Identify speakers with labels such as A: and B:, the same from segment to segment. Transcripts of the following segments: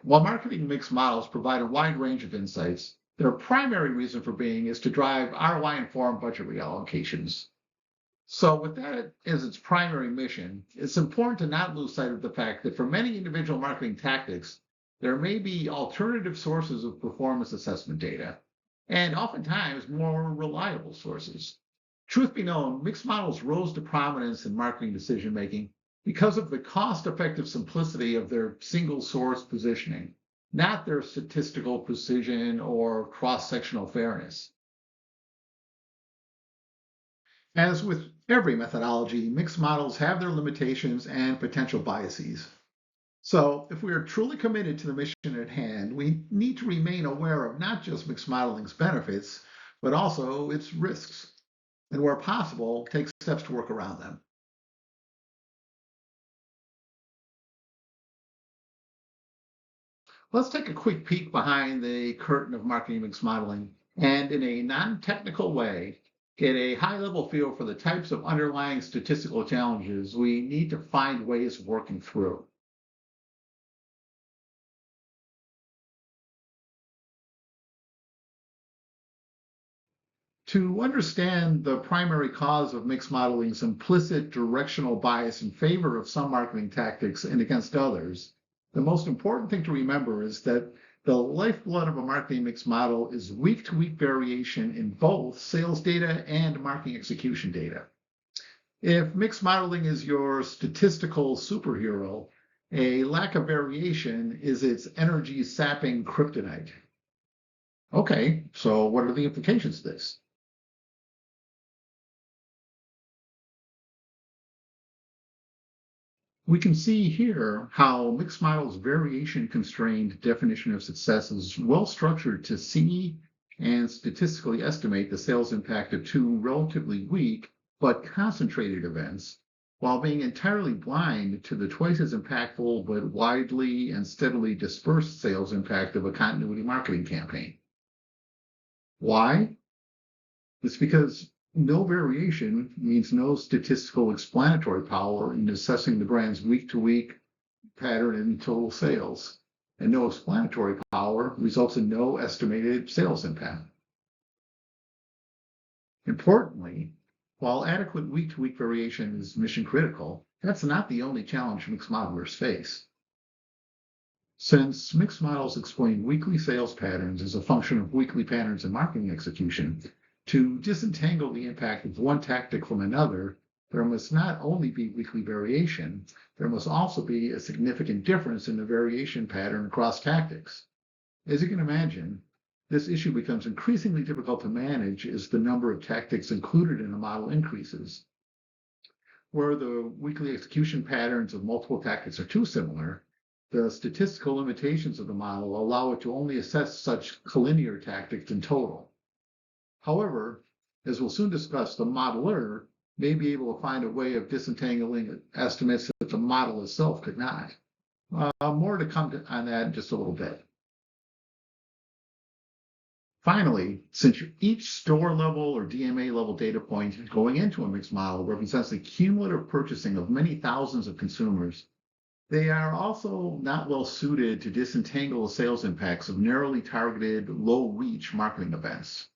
A: While marketing mix models provide a wide range of insights, their primary reason for being is to drive ROI-informed budget reallocations. So with that as its primary mission, it's important to not lose sight of the fact that for many individual marketing tactics, there may be alternative sources of performance assessment data, and oftentimes more reliable sources. Truth be known, mixed models rose to prominence in marketing decision making because of the cost-effective simplicity of their single source positioning, not their statistical precision or cross-sectional fairness. As with every methodology, mixed models have their limitations and potential biases. So, if we are truly committed to the mission at hand, we need to remain aware of not just mixed modeling's benefits, but also its risks, and where possible, take steps to work around them. Let's take a quick peek behind the curtain of marketing mix modeling and, in a non technical way, get a high level feel for the types of underlying statistical challenges we need to find ways of working through. To understand the primary cause of mixed modeling's implicit directional bias in favor of some marketing tactics and against others, the most important thing to remember is that the lifeblood of a marketing mix model is week to week variation in both sales data and marketing execution data. If mixed modeling is your statistical superhero, a lack of variation is its energy sapping kryptonite. Okay, so what are the implications of this? We can see here how mixed models variation constrained definition of success is well structured to see and statistically estimate the sales impact of two relatively weak but concentrated events, while being entirely blind to the twice as impactful but widely and steadily dispersed sales impact of a continuity marketing campaign. Why? It's because no variation means no statistical explanatory power in assessing the brand's week to week pattern in total sales. And no explanatory power results in no estimated sales impact. Importantly, while adequate week to week variation is mission critical, that's not the only challenge mixed modelers face. Since mixed models explain weekly sales patterns as a function of weekly patterns in marketing execution, to disentangle the impact of one tactic from another, there must not only be weekly variation, there must also be a significant difference in the variation pattern across tactics. As you can imagine, this issue becomes increasingly difficult to manage as the number of tactics included in a model increases. Where the weekly execution patterns of multiple tactics are too similar, the statistical limitations of the model allow it to only assess such collinear tactics in total. However, as we'll soon discuss, the modeler may be able to find a way of disentangling estimates that the model itself could not. More to come on that in just a little bit. Finally, since each store level or DMA level data point going into a mixed model represents the cumulative purchasing of many thousands of consumers, they are also not well suited to disentangle the sales impacts of narrowly targeted, low reach marketing events.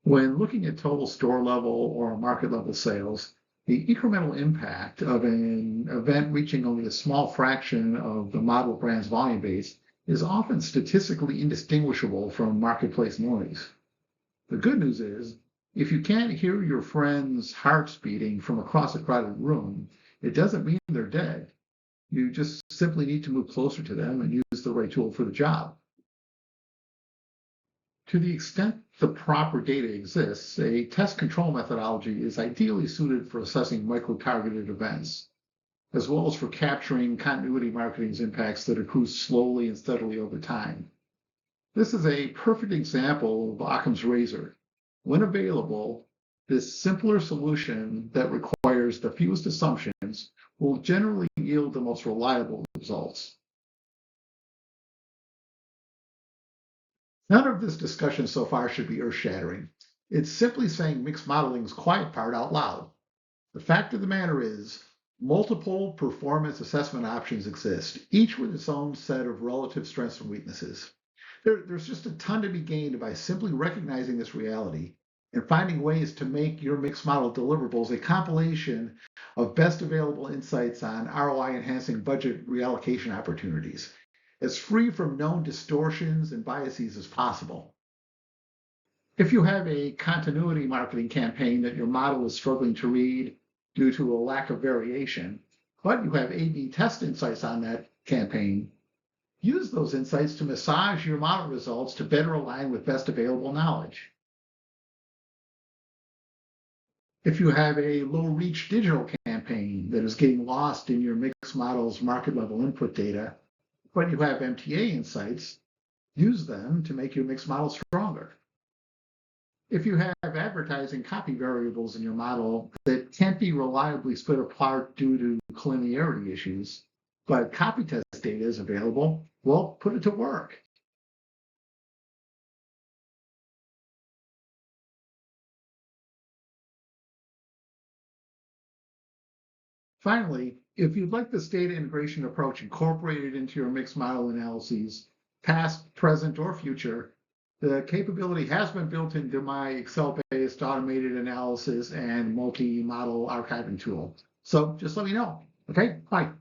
A: When looking at total store level or market level sales, the incremental impact of an event reaching only a small fraction of the model brand's volume base is often statistically indistinguishable from marketplace noise. The good news is, if you can't hear your friend's hearts beating from across a crowded room, it doesn't mean they're dead. You just simply need to move closer to them and use the right tool for the job. To the extent the proper data exists, a test control methodology is ideally suited for assessing micro-targeted events, as well as for capturing continuity marketing's impacts that accrue slowly and steadily over time. This is a perfect example of Occam's razor. When available, this simpler solution that requires the fewest assumptions will generally yield the most reliable results. None of this discussion so far should be earth-shattering. It's simply saying mixed modeling's quiet part out loud. The fact of the matter is, Multiple performance assessment options exist, each with its own set of relative strengths and weaknesses. There's just a ton to be gained by simply recognizing this reality and finding ways to make your mixed model deliverables a compilation of best available insights on ROI enhancing budget reallocation opportunities, as free from known distortions and biases as possible. If you have a continuity marketing campaign that your model is struggling to read due to a lack of variation, but you have A/B test insights on that campaign, use those insights to massage your model results to better align with best available knowledge. If you have a low reach digital campaign that is getting lost in your mixed model's market level input data, but you have MTA insights, use them to make your mixed model stronger. If you have advertising copy variables in your model that can't be reliably split apart due to collinearity issues, but copy test data is available, well, put it to work. Finally, if you'd like this data integration approach incorporated into your mixed model analyses, past, present, or future, the capability has been built into my Excel-based automated analysis and multi-model archiving tool. So just let me know. Okay, bye.